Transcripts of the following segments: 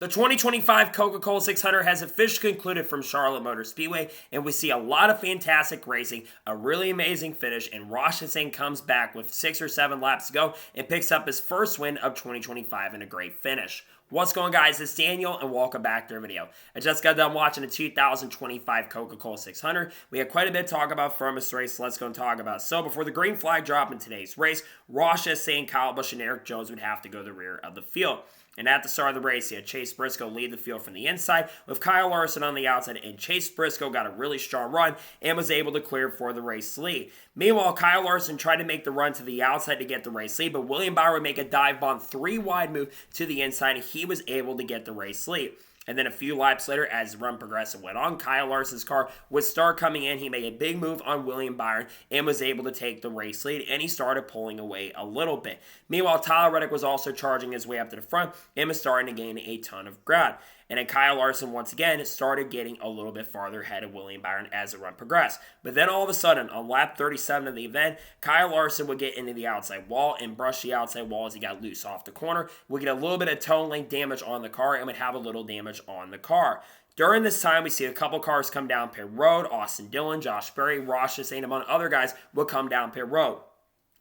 The 2025 Coca-Cola 600 has officially concluded from Charlotte Motor Speedway, and we see a lot of fantastic racing, a really amazing finish, and Chastain comes back with 6 or 7 laps to go and picks up his first win of 2025 in a great finish. What's going on, guys? It's Daniel, and welcome back to our video. I just got done watching the 2025 Coca-Cola 600. We had quite a bit to talk about from this race, so let's go and talk about it. So before the green flag drop in today's race, Chastain, Kyle Busch, and Eric Jones would have to go to the rear of the field. And at the start of the race, he had Chase Briscoe lead the field from the inside with Kyle Larson on the outside, and Chase Briscoe got a really strong run and was able to clear for the race lead. Meanwhile, Kyle Larson tried to make the run to the outside to get the race lead, but William Byron would make a dive bomb 3-wide move to the inside, and he was able to get the race lead. And then a few laps later, as the run progressed and went on, Kyle Larson's car would start coming in. He made a big move on William Byron and was able to take the race lead, and he started pulling away a little bit. Meanwhile, Tyler Reddick was also charging his way up to the front and was starting to gain a ton of ground. And then Kyle Larson, once again, started getting a little bit farther ahead of William Byron as the run progressed. But then all of a sudden, on lap 37 of the event, Kyle Larson would get into the outside wall and brush the outside wall as he got loose off the corner. Would get a little bit of toe length damage on the car and would have a little damage on the car. During this time, we see a couple cars come down pit road. Austin Dillon, Josh Berry, Ross Chastain, among other guys would come down pit road.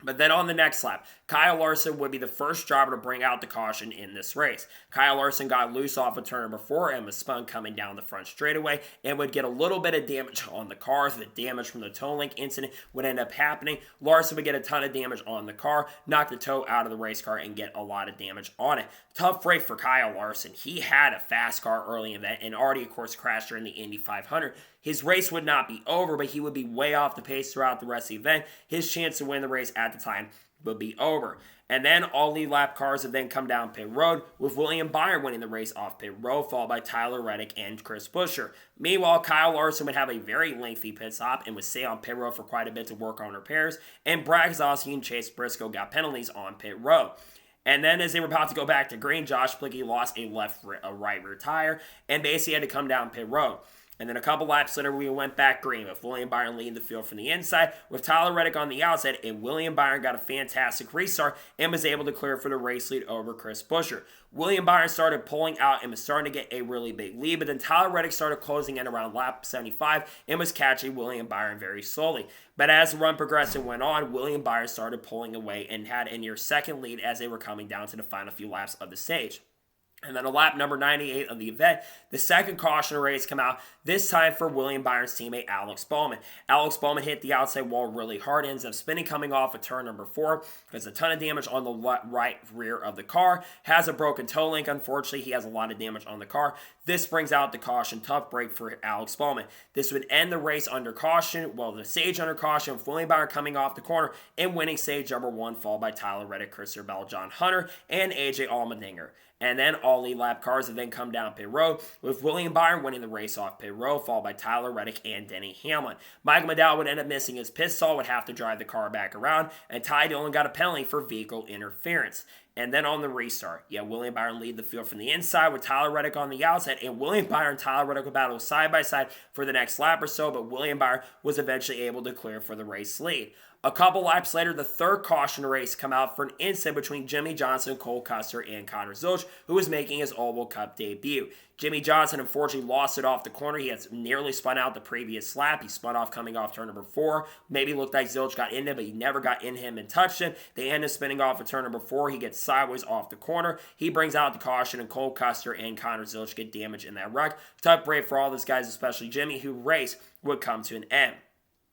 But then on the next lap, Kyle Larson would be the first driver to bring out the caution in this race. Kyle Larson got loose off of turn number 4 and was spun coming down the front straightaway and would get a little bit of damage on the car. So the damage from the toe link incident would end up happening. Larson would get a ton of damage on the car, knock the toe out of the race car, and get a lot of damage on it. Tough break for Kyle Larson. He had a fast car early in that and already, of course, crashed during the Indy 500. His race would not be over, but he would be way off the pace throughout the rest of the event. His chance to win the race at the time would be over. And then all lead lap cars would then come down pit road, with William Byron winning the race off pit road, followed by Tyler Reddick and Chris Buescher. Meanwhile, Kyle Larson would have a very lengthy pit stop and would stay on pit road for quite a bit to work on repairs, and Brad Keselowski and Chase Briscoe got penalties on pit road. And then as they were about to go back to green, Josh Plicky lost a right rear tire and basically had to come down pit road. And then a couple laps later, we went back green with William Byron leading the field from the inside with Tyler Reddick on the outside, and William Byron got a fantastic restart and was able to clear for the race lead over Chris Buescher. William Byron started pulling out and was starting to get a really big lead, but then Tyler Reddick started closing in around lap 75 and was catching William Byron very slowly. But as the run progressed and went on, William Byron started pulling away and had a near second lead as they were coming down to the final few laps of the stage. And then on lap number 98 of the event, the second caution race come out, this time for William Byron's teammate Alex Bowman. Alex Bowman hit the outside wall really hard, ends up spinning coming off of turn number 4. There's a ton of damage on the right rear of the car. Has a broken toe link, unfortunately. He has a lot of damage on the car. This brings out the caution. Tough break for Alex Bowman. This would end the race under caution, the stage under caution, with William Byron coming off the corner and winning stage number 1, followed by Tyler Reddick, Christopher Bell, John Hunter, and AJ Allmendinger. And then all lead lap cars have then come down pit road, with William Byron winning the race off pit road, followed by Tyler Reddick and Denny Hamlin. Michael McDowell would end up missing his pit stall, would have to drive the car back around, and Ty Dillon got a penalty for vehicle interference. And then on the restart, William Byron lead the field from the inside with Tyler Reddick on the outside, and William Byron and Tyler Reddick would battle side by side for the next lap or so, but William Byron was eventually able to clear for the race lead. A couple laps later, the third caution race come out for an incident between Jimmie Johnson, Cole Custer, and Connor Zilch, who was making his Oval Cup debut. Jimmie Johnson unfortunately lost it off the corner. He had nearly spun out the previous lap. He spun off coming off turn number 4. Maybe looked like Zilch got in him, but he never got in him and touched him. They end up spinning off of turn number 4. He gets sideways off the corner. He brings out the caution, and Cole Custer and Connor Zilch get damaged in that wreck. Tough break for all those guys, especially Jimmy, who race would come to an end.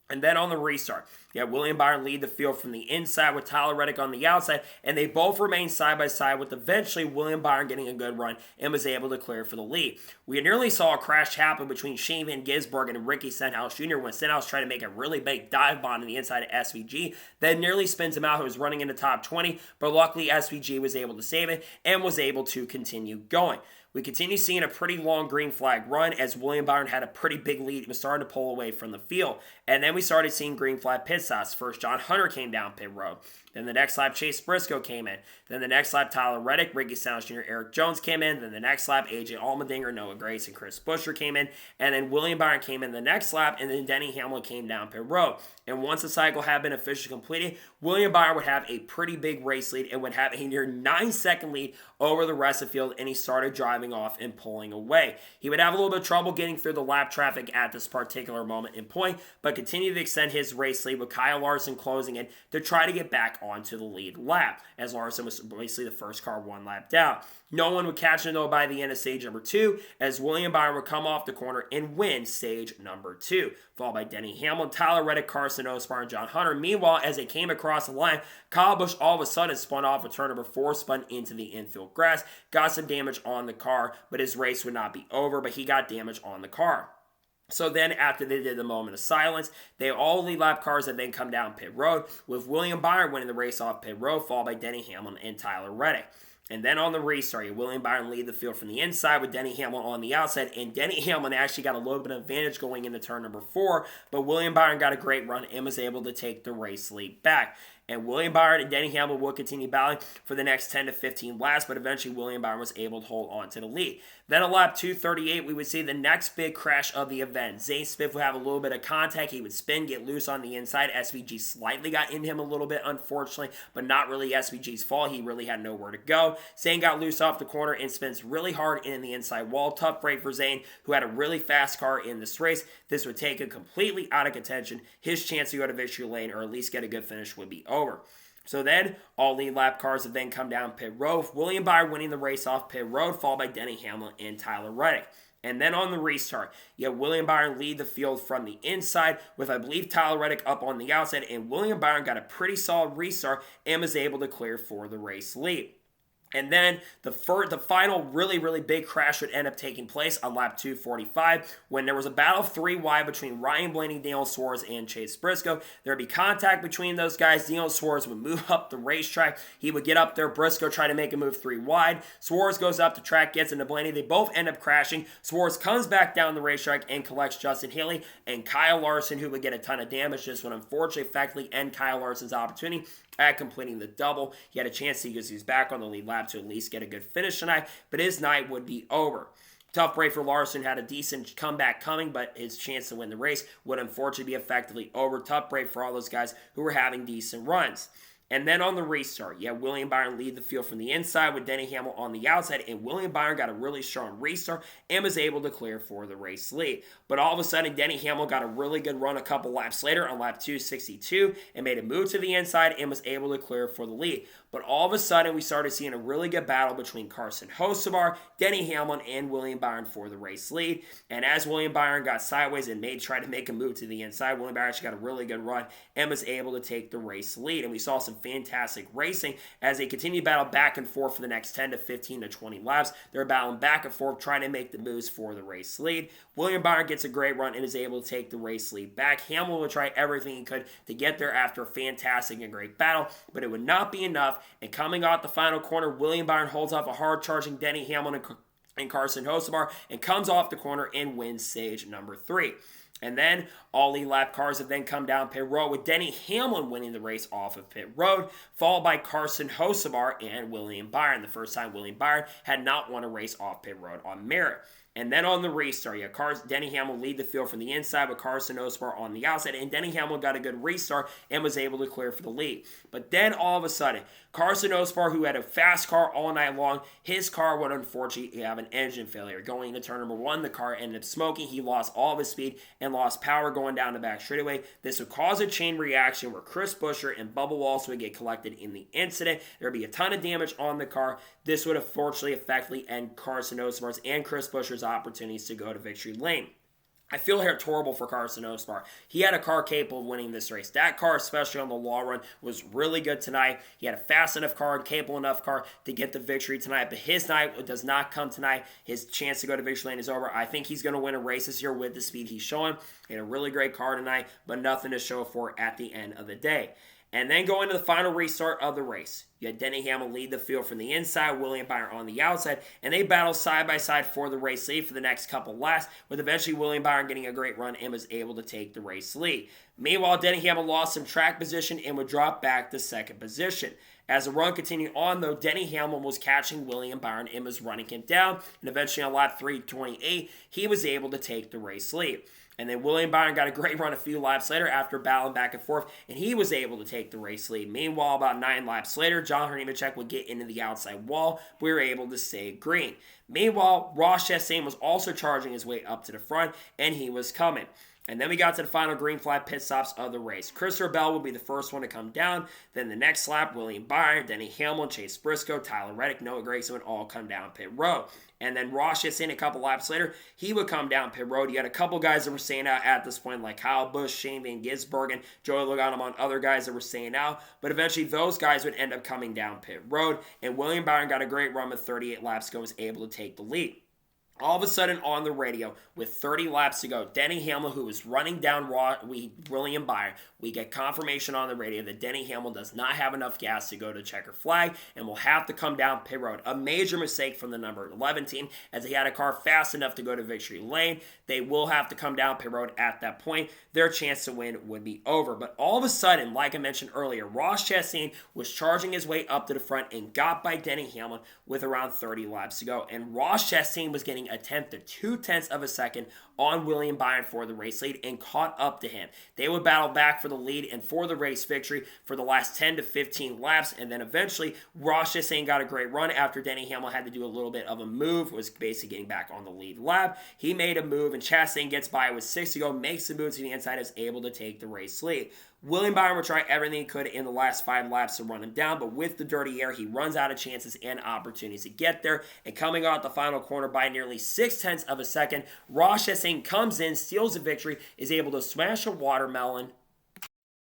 And then on the restart, William Byron lead the field from the inside with Tyler Reddick on the outside, and they both remain side by side with eventually William Byron getting a good run and was able to clear for the lead. We nearly saw a crash happen between Shane Van Gisbergen and Ricky Stenhouse Jr. when Stenhouse tried to make a really big dive bomb on the inside of SVG that nearly spins him out, who was running in the top 20, but luckily SVG was able to save it and was able to continue going. We continue seeing a pretty long green flag run as William Byron had a pretty big lead and was starting to pull away from the field. And then we started seeing green flag pit stops. First, John Hunter came down pit road. Then the next lap, Chase Briscoe came in. Then the next lap, Tyler Reddick, Ricky Stenhouse Jr., Eric Jones came in. Then the next lap, AJ Allmendinger, Noah Grace, and Chris Buescher came in. And then William Byron came in the next lap, and then Denny Hamlin came down pit road. And once the cycle had been officially completed, William Byron would have a pretty big race lead and would have a near 9-second lead over the rest of the field, and he started driving off and pulling away. He would have a little bit of trouble getting through the lap traffic at this particular moment in point, but continued to extend his race lead with Kyle Larson closing in to try to get back onto the lead lap, as Larson was basically the first car one lap down. No one would catch him, though, by the end of stage number 2, as William Byron would come off the corner and win stage number 2, followed by Denny Hamlin, Tyler Reddick, Carson Osbar, and John Hunter. Meanwhile, as they came across the line, Kyle Busch all of a sudden spun off of turn number 4, spun into the infield grass, got some damage on the car, but his race would not be over, but he got damage on the car. So then after they did the moment of silence, they all lead lap cars and then come down pit road, with William Byron winning the race off pit road, followed by Denny Hamlin and Tyler Reddick. And then on the restart, William Byron lead the field from the inside with Denny Hamlin on the outside. And Denny Hamlin actually got a little bit of advantage going into turn number 4. But William Byron got a great run and was able to take the race lead back. And William Byron and Denny Hamlin will continue battling for the next 10 to 15 laps, but eventually William Byron was able to hold on to the lead. Then at lap 238, we would see the next big crash of the event. Zane Smith would have a little bit of contact. He would spin, get loose on the inside. SVG slightly got into him a little bit, unfortunately, but not really SVG's fault. He really had nowhere to go. Zane got loose off the corner and spins really hard in the inside wall. Tough break for Zane, who had a really fast car in this race. This would take him completely out of contention. His chance to go to victory lane or at least get a good finish would be over. So then, all lead lap cars would then come down pit road. William Byron winning the race off pit road, followed by Denny Hamlin and Tyler Reddick. And then on the restart, you have William Byron lead the field from the inside with, I believe, Tyler Reddick up on the outside. And William Byron got a pretty solid restart and was able to clear for the race lead. And then the final really big crash would end up taking place on lap 245 when there was a battle of 3 wide between Ryan Blaney, Daniel Suarez, and Chase Briscoe. There would be contact between those guys. Daniel Suarez would move up the racetrack. He would get up there. Briscoe try to make a move 3 wide. Suarez goes up the track, gets into Blaney. They both end up crashing. Suarez comes back down the racetrack and collects Justin Haley and Kyle Larson, who would get a ton of damage. This would unfortunately effectively end Kyle Larson's opportunity at completing the double. He had a chance to use his back on the lead lap to at least get a good finish tonight, but his night would be over. Tough break for Larson, had a decent comeback coming, but his chance to win the race would unfortunately be effectively over. Tough break for all those guys who were having decent runs. And then on the restart, you have William Byron lead the field from the inside with Denny Hamlin on the outside, and William Byron got a really strong restart and was able to clear for the race lead. But all of a sudden, Denny Hamlin got a really good run a couple laps later on lap 262 and made a move to the inside and was able to clear for the lead. But all of a sudden, we started seeing a really good battle between Carson Hocevar, Denny Hamlin, and William Byron for the race lead. And as William Byron got sideways and tried to make a move to the inside, William Byron actually got a really good run and was able to take the race lead. And we saw some fantastic racing as they continued to battle back and forth for the next 10 to 15 to 20 laps. They're battling back and forth, trying to make the moves for the race lead. William Byron gets a great run and is able to take the race lead back. Hamlin would try everything he could to get there after a fantastic and great battle, but it would not be enough. And coming out the final corner, William Byron holds off a hard-charging Denny Hamlin and Carson Hocevar and comes off the corner and wins stage number 3. And then all lead lap cars have then come down pit road with Denny Hamlin winning the race off of pit road, followed by Carson Hocevar and William Byron. The first time William Byron had not won a race off pit road on merit. And then on the restart, Denny Hamlin lead the field from the inside with Carson Hocevar on the outside, and Denny Hamlin got a good restart and was able to clear for the lead. But then all of a sudden, Carson Hocevar, who had a fast car all night long, his car would unfortunately have an engine failure. Going into turn number 1, the car ended up smoking. He lost all of his speed and lost power going down the back straightaway. This would cause a chain reaction where Chris Buescher and Bubba Wallace would get collected in the incident. There would be a ton of damage on the car. This would unfortunately effectively end Carson Hocevar's and Chris Buescher's opportunities to go to victory lane. I feel horrible for Carson Hocevar. He had a car capable of winning this race. That car, especially on the long run, was really good tonight. He had a fast enough car, capable enough car to get the victory tonight, but his night does not come tonight. His chance to go to victory lane is over. I think he's going to win a race this year with the speed he's showing. He had a really great car tonight, but nothing to show for at the end of the day. And then going to the final restart of the race. You had Denny Hamlin lead the field from the inside, William Byron on the outside, and they battled side by side for the race lead for the next couple laps, with eventually William Byron getting a great run and was able to take the race lead. Meanwhile, Denny Hamlin lost some track position and would drop back to second position. As the run continued on, though, Denny Hamlin was catching William Byron and was running him down, and eventually on lap 328, he was able to take the race lead. And then William Byron got a great run a few laps later after battling back and forth, and he was able to take the race lead. Meanwhile, about 9 laps later, John Nemechek would get into the outside wall, but we were able to stay green. Meanwhile, Ross Chastain was also charging his way up to the front, and he was coming. And then we got to the final green flag pit stops of the race. Christopher Bell would be the first one to come down. Then the next lap, William Byron, Denny Hamlin, Chase Briscoe, Tyler Reddick, Noah Gragson would all come down pit road. And then Ross Chastain, a couple laps later, he would come down pit road. You had a couple guys that were staying out at this point, like Kyle Busch, Shane Van Gisbergen, Joey Logano, among other guys that were staying out. But eventually, those guys would end up coming down pit road. And William Byron got a great run with 38 laps ago, was able to take the lead. All of a sudden on the radio, with 30 laps to go, Denny Hamlin, who was running down William Byron, we get confirmation on the radio that Denny Hamlin does not have enough gas to go to checker flag and will have to come down pit road. A major mistake from the number 11 team, as he had a car fast enough to go to victory lane. They will have to come down pit road at that point. Their chance to win would be over. But all of a sudden, like I mentioned earlier, Ross Chastain was charging his way up to the front and got by Denny Hamlin with around 30 laps to go. And Ross Chastain was getting a tenth to 2/10 of a second on William Byron for the race lead and caught up to him. They would battle back for the lead and for the race victory for the last 10 to 15 laps, and then eventually Ross Chastain got a great run after Denny Hamlin had to do a little bit of a move, was basically getting back on the lead lap. He made a move, and Chastain gets by with 6 to go, makes the move to the inside, is able to take the race lead. William Byron would try everything he could in the last 5 laps to run him down, but with the dirty air, he runs out of chances and opportunities to get there. And coming out the final corner by nearly 6/10 of a second, Ross Chastain comes in, steals the victory, is able to smash a watermelon,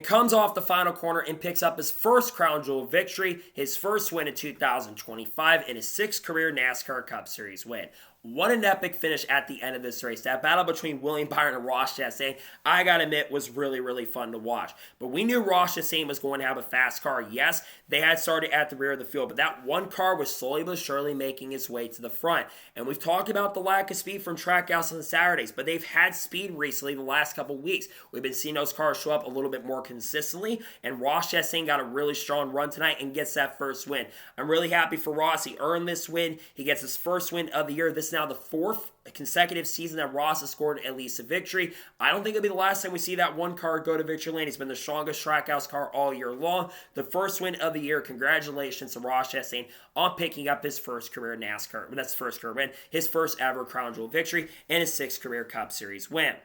comes off the final corner and picks up his first crown jewel victory, his first win in 2025, and his 6th career NASCAR Cup Series win. What an epic finish at the end of this race. That battle between William Byron and Ross Chastain, I gotta admit, was really, really fun to watch. But we knew Ross Chastain was going to have a fast car. Yes, they had started at the rear of the field, but that one car was slowly but surely making its way to the front. And we've talked about the lack of speed from Trackhouse on Saturdays, but they've had speed recently the last couple weeks. We've been seeing those cars show up a little bit more consistently, and Ross Chastain got a really strong run tonight and gets that first win. I'm really happy for Ross. He earned this win. He gets his first win of the year. This is now the 4th consecutive season that Ross has scored at least a victory. I don't think it'll be the last time we see that one car go to victory lane. He's been the strongest Trackhouse car all year long. The first win of the year. Congratulations to Ross Chastain on picking up his first career NASCAR. That's his first career win, his first ever Crown Jewel victory, and his 6th career Cup Series win.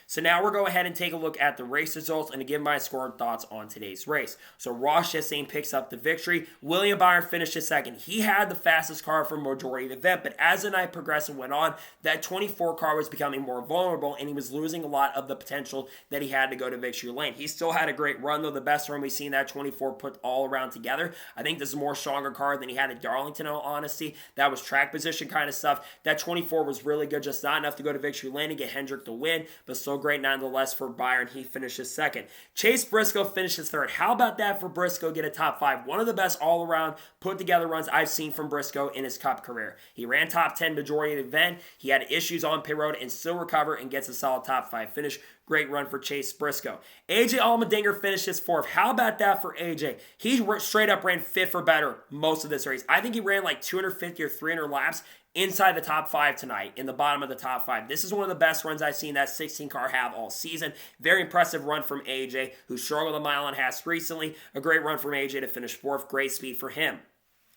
So now we'll go ahead and take a look at the race results and to give my score and thoughts on today's race. So Ross Chastain picks up the victory. William Byron finished his second. He had the fastest car for majority of the event, but as the night progressed and went on, that 24 car was becoming more vulnerable and he was losing a lot of the potential that he had to go to victory lane. He still had a great run though. The best run we've seen that 24 put all around together. I think this is a more stronger car than he had at Darlington in all honesty. That was track position kind of stuff. That 24 was really good, just not enough to go to victory lane and get Hendrick to win, but still great nonetheless for Byron. He finishes second. Chase Briscoe finishes third. How about that for Briscoe? Get a top 5. One of the best all-around put-together runs I've seen from Briscoe in his Cup career. He ran top 10 majority of the event. He had issues on pit road and still recovered and gets a solid top 5 finish. Great run for Chase Briscoe. AJ Allmendinger finishes 4th. How about that for AJ? He straight up ran 5th or better most of this race. I think he ran like 250 or 300 laps inside the top 5 tonight, in the bottom of the top 5. This is one of the best runs I've seen that 16 car have all season. Very impressive run from AJ, who struggled a mile and a half recently. A great run from AJ to finish 4th. Great speed for him.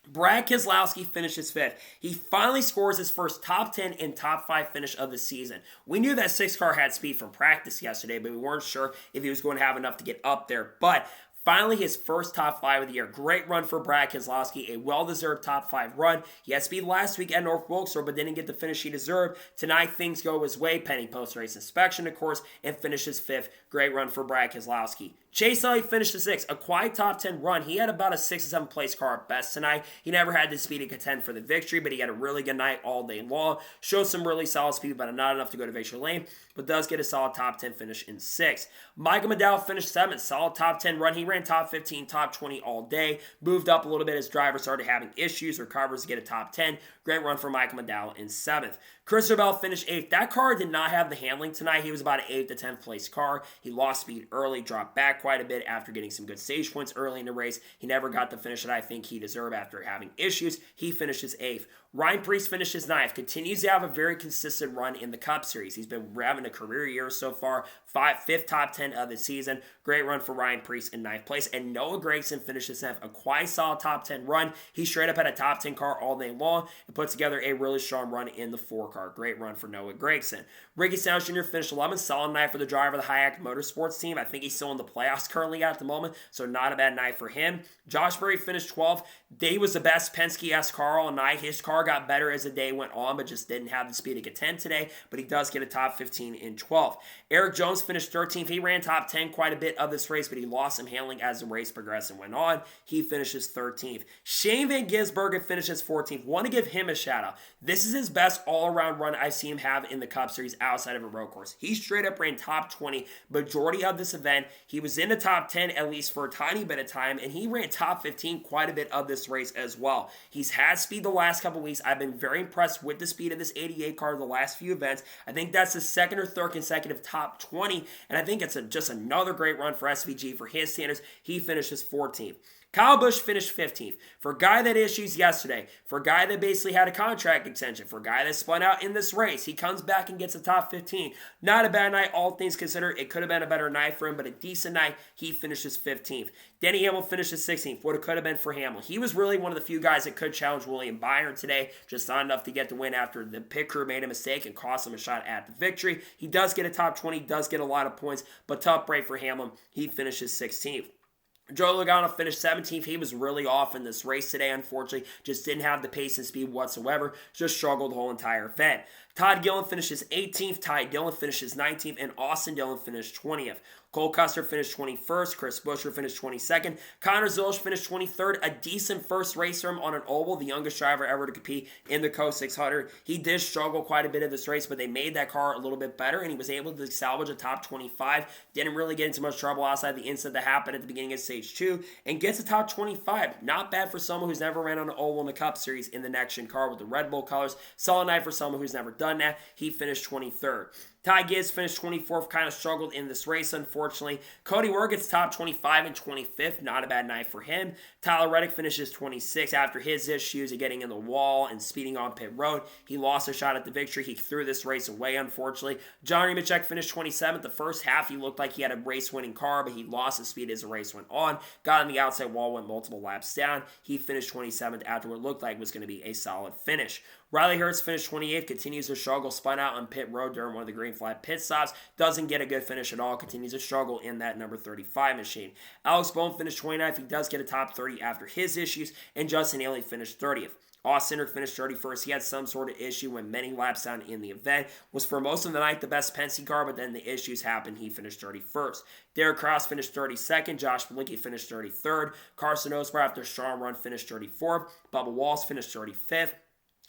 Brad Keselowski finishes 5th. He finally scores his first top 10 and top 5 finish of the season. We knew that 6 car had speed from practice yesterday, but we weren't sure if he was going to have enough to get up there. But finally, his first top 5 of the year. Great run for Brad Keselowski. A well-deserved top 5 run. He had speed last week at North Wilkesboro, but didn't get the finish he deserved. Tonight, things go his way, pending post-race inspection, of course, and finishes 5th. Great run for Brad Keselowski. Chastain finished the 6th, a quiet top 10 run. He had about a 6th or 7th place car at best tonight. He never had the speed to contend for the victory, but he had a really good night all day long. Showed some really solid speed, but not enough to go to victory lane, but does get a solid top 10 finish in 6th. Michael McDowell finished 7th, solid top 10 run. He ran top 15, top 20 all day. Moved up a little bit as drivers started having issues, recovers to get a top 10. Great run for Michael McDowell in 7th. Christopher Bell finished 8th. That car did not have the handling tonight. He was about an 8th to 10th place car. He lost speed early, dropped back quite a bit after getting some good stage points early in the race. He never got the finish that I think he deserved after having issues. He finishes 8th. Ryan Preece finishes 9th. Continues to have a very consistent run in the Cup Series. He's been having a career year so far. 5th top 10 of the season. Great run for Ryan Preece in 9th place. And Noah Gragson finishes 7th. A quite solid top 10 run. He straight up had a top 10 car all day long and put together a really strong run in the 4 car. Great run for Noah Gragson. Ricky Stenhouse Jr. finished 11th. Solid night for the driver of the High Act Motorsports team. I think he's still in the playoffs currently at the moment, so not a bad night for him. Josh Berry finished 12th. He was the best Penske-esque car all night. His car got better as the day went on, but just didn't have the speed to contend today, but he does get a top 15 in 12th. Eric Jones finished 13th. He ran top 10 quite a bit of this race, but he lost some handling as the race progressed and went on. He finishes 13th. Shane Van Gisbergen finishes 14th. Want to give him a shout out. This is his best all-around run I've seen him have in the Cup Series outside of a road course. He straight up ran top 20 majority of this event. He was in the top 10 at least for a tiny bit of time, and he ran top 15 quite a bit of this race as well. He's had speed the last couple weeks. I've been very impressed with the speed of this 88 car the last few events. I think that's the 2nd or 3rd consecutive top 20, and I think it's just another great run for SVG for his standards. He finishes 14th. Kyle Busch finished 15th. For a guy that issues yesterday, for a guy that basically had a contract extension, for a guy that spun out in this race, he comes back and gets a top 15. Not a bad night, all things considered. It could have been a better night for him, but a decent night. He finishes 15th. Denny Hamlin finishes 16th. What it could have been for Hamlin. He was really one of the few guys that could challenge William Byron today, just not enough to get the win after the pit crew made a mistake and cost him a shot at the victory. He does get a top 20, does get a lot of points, but tough break for Hamlin. He finishes 16th. Joe Logano finished 17th. He was really off in this race today, unfortunately. Just didn't have the pace and speed whatsoever. Just struggled the whole entire event. Todd Gillen finishes 18th. Ty Dillon finishes 19th. And Austin Dillon finished 20th. Cole Custer finished 21st. Chris Buescher finished 22nd. Connor Zilisch finished 23rd. A decent first race for him on an oval. The youngest driver ever to compete in the Coke 600. He did struggle quite a bit of this race, but they made that car a little bit better, and he was able to salvage a top 25. Didn't really get into much trouble outside the incident that happened at the beginning of stage 2, and gets a top 25. Not bad for someone who's never ran on an oval in the Cup Series in the next-gen car with the Red Bull colors. Solid night for someone who's never done that. He finished 23rd. Ty Gibbs finished 24th, kind of struggled in this race, unfortunately. Cody Ware gets top 25 and 25th, not a bad night for him. Tyler Reddick finishes 26th after his issues of getting in the wall and speeding on pit road. He lost a shot at the victory. He threw this race away, unfortunately. John Nemechek finished 27th. The first half, he looked like he had a race-winning car, but he lost his speed as the race went on. Got on the outside wall, went multiple laps down. He finished 27th after what looked like was going to be a solid finish. Riley Hurts finished 28th, continues to struggle, spun out on pit road during one of the green flag pit stops, doesn't get a good finish at all, continues to struggle in that number 35 machine. Alex Bowman finished 29th, he does get a top 30 after his issues, and Justin Haley finished 30th. Austin Cindric finished 31st. He had some sort of issue when many laps down in the event. Was for most of the night the best Penske car, but then the issues happened. He finished 31st. Derek Kraus finished 32nd. Josh Bilicki finished 33rd. Carson Osbar, after a strong run, finished 34th. Bubba Wallace finished 35th.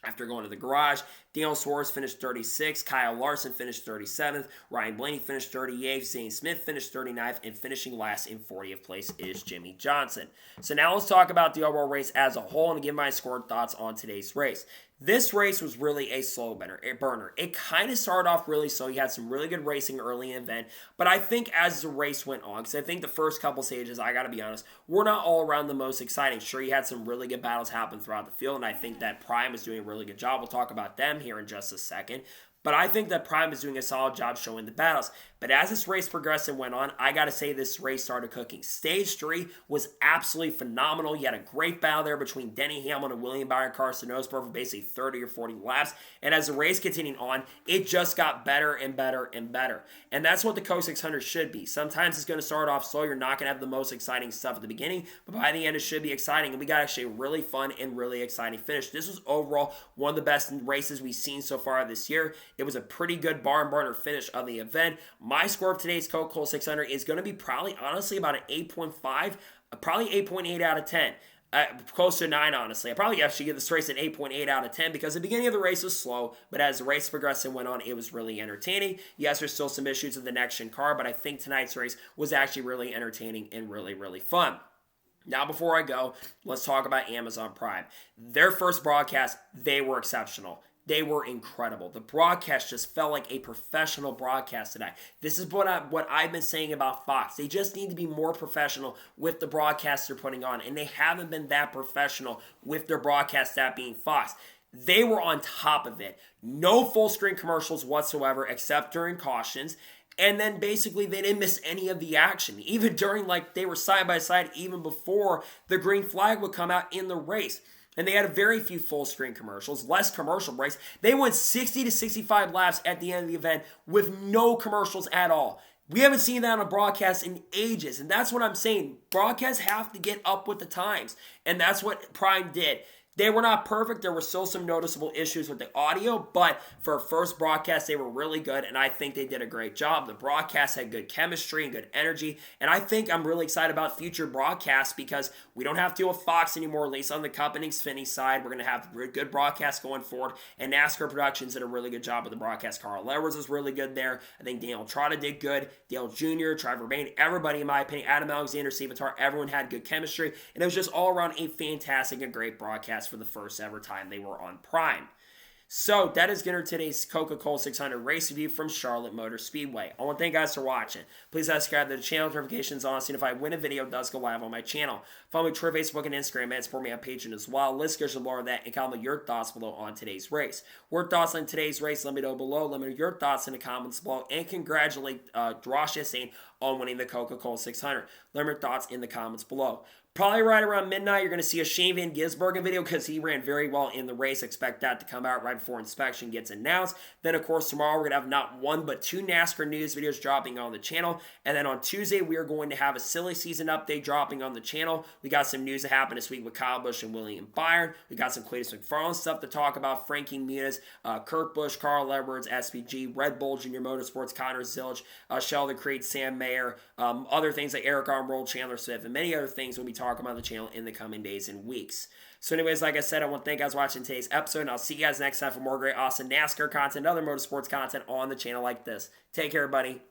After going to the garage, Daniel Suarez finished 36th, Kyle Larson finished 37th, Ryan Blaney finished 38th, Zane Smith finished 39th, and finishing last in 40th place is Jimmy Johnson. So now let's talk about the overall race as a whole and give my score thoughts on today's race. This race was really a slow burner. It kind of started off really slow. You had some really good racing early in the event, but I think as the race went on, because I think the first couple stages, I got to be honest, were not all around the most exciting. Sure, you had some really good battles happen throughout the field, and I think that Prime is doing a really good job. We'll talk about them here in just a second. But I think that Prime is doing a solid job showing the battles. But as this race progressed and went on, I got to say this race started cooking. Stage 3 was absolutely phenomenal. You had a great battle there between Denny Hamlin and William Byron Carson Osborne for basically 30 or 40 laps. And as the race continued on, it just got better and better and better. And that's what the Coke 600 should be. Sometimes it's going to start off slow. You're not going to have the most exciting stuff at the beginning. But by the end, it should be exciting. And we got actually a really fun and really exciting finish. This was overall one of the best races we've seen so far this year. It was a pretty good barn burner finish of the event. My score of today's Coca-Cola 600 is going to be probably, honestly, about an 8.5, probably 8.8 out of 10. Close to 9, honestly. I probably actually give this race an 8.8 out of 10 because the beginning of the race was slow, but as the race progressed and went on, it was really entertaining. Yes, there's still some issues with the next-gen car, but I think tonight's race was actually really entertaining and really, really fun. Now, before I go, let's talk about Amazon Prime. Their first broadcast, they were exceptional. They were incredible. The broadcast just felt like a professional broadcast tonight. This is what I've been saying about Fox. They just need to be more professional with the broadcasts they're putting on, and they haven't been that professional with their broadcast, that being Fox. They were on top of it. No full screen commercials whatsoever except during cautions. And then basically they didn't miss any of the action. Even during, they were side by side even before the green flag would come out in the race. And they had a very few full screen commercials, less commercial breaks. They went 60 to 65 laps at the end of the event with no commercials at all. We haven't seen that on a broadcast in ages. And that's what I'm saying. Broadcasts have to get up with the times. And that's what Prime did. They were not perfect. There were still some noticeable issues with the audio, but for a first broadcast, they were really good, and I think they did a great job. The broadcast had good chemistry and good energy, and I think I'm really excited about future broadcasts because we don't have to do a Fox anymore, at least on the Cup and Xfinity side. We're going to have good broadcasts going forward, and NASCAR Productions did a really good job with the broadcast. Carl Edwards was really good there. I think Daniel Trotta did good. Dale Jr., Trevor Bayne, everybody, in my opinion, Adam Alexander, Steve Vitar, everyone had good chemistry, and it was just all around a fantastic and great broadcast for the first ever time they were on Prime. So that is going to today's Coca-Cola 600 race review from Charlotte Motor Speedway. I want to thank you guys for watching. Please subscribe to the channel, notifications on, so if I win a video, it does go live on my channel. Follow me on Twitter, Facebook, and Instagram, and support me on Patreon as well. Let's go to more of that and comment your thoughts below on today's race. Your thoughts on today's race, let me know below. Let me know your thoughts in the comments below, and congratulate Ross Chastain on winning the Coca-Cola 600. Let me know your thoughts in the comments below. Probably right around midnight, you're going to see a Shane Van Gisbergen video because he ran very well in the race. Expect that to come out right before inspection gets announced. Then, of course, tomorrow we're going to have not one but two NASCAR news videos dropping on the channel. And then on Tuesday, we are going to have a silly season update dropping on the channel. We got some news that happened this week with Kyle Busch and William Byron. We got some Cletus McFarland stuff to talk about. Frankie Muniz, Kurt Busch, Carl Edwards, SPG, Red Bull Junior Motorsports, Connor Zilch, Sheldon Creed, Sam Mayer, other things like Eric Armrold, Chandler Smith, and many other things we'll be talking about on the channel in the coming days and weeks. So anyways, like I said, I want to thank you guys for watching today's episode, and I'll see you guys next time for more great, awesome NASCAR content and other motorsports content on the channel like this. Take care, everybody.